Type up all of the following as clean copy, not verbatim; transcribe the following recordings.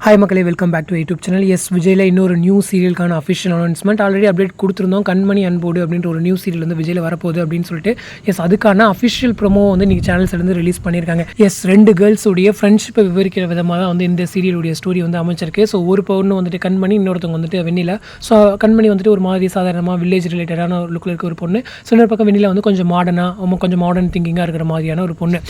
Hi மக்களே, welcome back to YouTube channel. எஸ் விஜயில் இன்னொரு நியூ சீரியலுக்கான அஃபிஷியல் அனௌன்ஸ்மெண்ட் ஆல்ரெடி அப்டேட் கொடுத்துருந்தோம். கண்மணி அன்போடு அப்படின்ற ஒரு நியூ சீரியல் வந்து விஜயில் வரப்போகுது அப்படின்னு சொல்லிட்டு அதுக்கான அஃபிஷியல் ப்ரோமோ வந்து இன்றைக்கி சேனல்ஸ்லேருந்து ரிலீஸ் பண்ணியிருக்காங்க. ரெண்டு கேர்ள்ஸுடைய ஃப்ரெண்ட்ஷிப்பை விவரிக்கிற விதமாக தான் வந்து இந்த சீரியலுடைய ஸ்டோரி வந்து அமைச்சிருக்கு. ஒரு பொண்ணு வந்துட்டு கண்மணி, இன்னொருத்தவங்க வந்துட்டு வெண்ணிலா. கண்மணி வந்துட்டு ஒரு மாதிரி சாதாரணமாக வில்லேஜ் ரிலேட்டடான ஒரு லுக்கில் இருக்க ஒரு பொண்ணு. இன்னொரு பக்கம் வெண்ணிலா வந்து கொஞ்சம் மாடர்ன் திங்கிங்காக இருக்கிற மாதிரியான ஒரு பொண்ணு.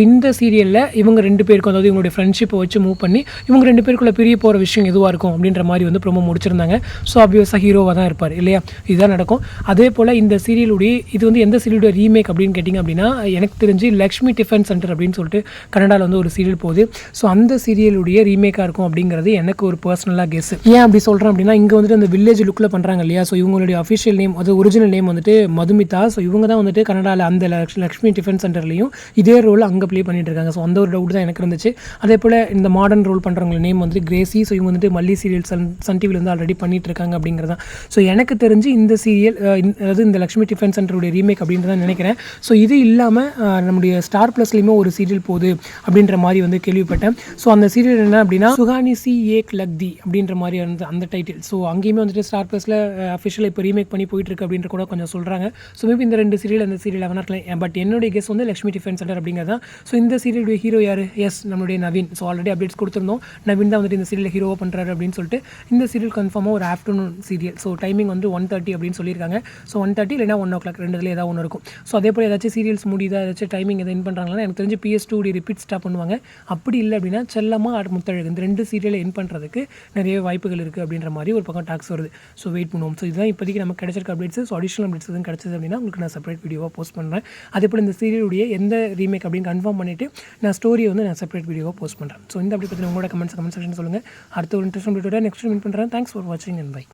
இந்த சீரியலில் இவங்க ரெண்டு பேருக்கும், அதாவது இவங்களுடைய ஃப்ரெண்ட்ஷிப்பை வச்சு மூவ் பண்ணி இவங்க ரெண்டு பேருக்குள்ள பிரிய போகிற விஷயம் எதுவாக இருக்கும் அப்படின்ற மாதிரி வந்து ப்ரோமோ முடிச்சிருந்தாங்க. ஆப்வியஸாக ஹீரோவாக தான் இருப்பார் இல்லையா, இதுதான் நடக்கும். அதே போல் இந்த சீரியலுடைய இது வந்து எந்த சீரியலுடைய ரீமேக் அப்படின்னு கேட்டிங்க அப்படின்னா, எனக்கு தெரிஞ்சு லக்ஷ்மி டிஃபன் சென்டர் அப்படின்னு சொல்லிட்டு கனடாவில் வந்து ஒரு சீரியல் போகுது. அந்த சீரியலுடைய ரீமேக்காக இருக்கும் அப்படிங்கிறது எனக்கு ஒரு பர்சனலாக கெஸ். ஏன் அப்படி சொல்கிறேன் அப்படின்னா, இங்கே வந்துட்டு அந்த வில்லேஜ் லுக்கில் பண்ணுறாங்க இல்லையா, இவங்களுடைய அஃபிஷியல் நேம், அது ஒரிஜினல் நேம் வந்துட்டு மதுமிதா. இவங்க தான் வந்துட்டு கனடாவில் அந்த லக்ஷ்மி டிஃபன் சென்டர்லையும் இதே ரோல் அங்கே ப்ளே பண்ணிட்டு இருக்காங்க. அந்த ஒரு டவுட் தான் எனக்கு இருந்துச்சு. அதே போல் இந்த மாடர்ன் ரோல் பண்ணுறவங்க நேம் வந்து கிரேசி. இவங்க வந்துட்டு மல்லி சீரியல் சன் டிவியில் வந்து ஆல்ரெடி பண்ணிட்டு இருக்காங்க அப்படிங்கிறதான். எனக்கு தெரிஞ்சு இந்த சீரியல், அதாவது இந்த லக்ஷ்மி டிஃபன் சென்டருடைய ரீமேக் அப்படின்றத நினைக்கிறேன். இது இல்லாமல் நம்முடைய ஸ்டார் ப்ளஸ்லேயுமே ஒரு சீரியல் போகுது அப்படின்ற மாதிரி வந்து கேள்விப்பட்டேன். அந்த சீரியல் என்ன அப்படின்னா, சுகானி சி ஏக் லக்தி அப்படின்ற மாதிரி வந்து அந்த டைட்டில். அங்கேயுமே வந்துட்டு ஸ்டார் ப்ளஸில் அஃபிஷியலாக இப்போ ரீமேக் பண்ணி போயிட்டுருக்கு அப்படின்ற கூட கொஞ்சம் சொல்கிறாங்க. மேபி இந்த ரெண்டு சீரியல் அந்த சீரியல் அவனா இருக்கலாம். பட் என்னுடைய கெஸ் வந்து லக்ஷ்மி டிஃபன் சென்டர் அப்படிங்கிறதான். இந்த சீரியலுடைய ஹீரோ யார்? நம்மளுடைய நவீன். ஆல்ரெடி அப்டேட்ஸ் கொடுத்துருந்தோம். நவீன் தான் வந்துட்டு இந்த சீரியல் ஹீரோவாக பண்ணுறாரு அப்படின்னு சொல்லிட்டு. இந்த சீரியல் கன்ஃபார்மாக ஒரு ஆஃப்டர்நூன் சீரியல். டைமிங் வந்து 1:30 அப்படின்னு சொல்லியிருக்காங்க. 1:30 இல்லைனா 1:00 ரெண்டுல ஏதாவது ஒன்று இருக்கும். அதே போல் ஏதாச்சும் சீரியல்ஸ் முடியுதா, ஏதாச்சும் டைமிங் எதாவது இன் பண்ணுறாங்கன்னா எனக்கு தெரிஞ்சு PS2 ரிப்பீட் ஸ்டாப் பண்ணுவாங்க. அப்படி இல்லை அப்படின்னா செல்லமாக முத்தழகு, இந்த ரெண்டு சீரியலை இன் பண்ணுறதுக்கு நிறைய வாய்ப்புகள் இருக்குது அப்படின்ற மாதிரி ஒரு பக்கம் டாக்ஸ் வருது. வெயிட் பண்ணுவோம். இதுதான் இப்போதைக்கு நமக்கு கிடைச்சிருக்க அப்டேட்ஸ். அடிஷனல் அப்டேட்ஸ் எதுவும் கிடச்சது அப்படின்னா உங்களுக்கு நான் செப்பரேட் வீடியோவாக போஸ்ட் பண்ணுறேன். அதே போல் இந்த சீரியலுடைய எந்த ரீமேக் அப்படின்னு கன்ஃபார்ம் பண்ணிவிட்டு நான் ஸ்டோரியை வந்து நான் செப்பரேட் வீடியோவாக போஸ்ட் பண்ணுறேன். இந்த அப்படி பற்றி உங்களோட கமெண்ட் செக்ஷன் சொல்லுங்கள். அடுத்த ஒரு இன்ட்ரெஸ்ட் வீடியோட நெக்ஸ்ட் மீட் பண்ணுறேன். தேங்க்ஸ் ஃபார் வாட்சிங் அண்ட் பை.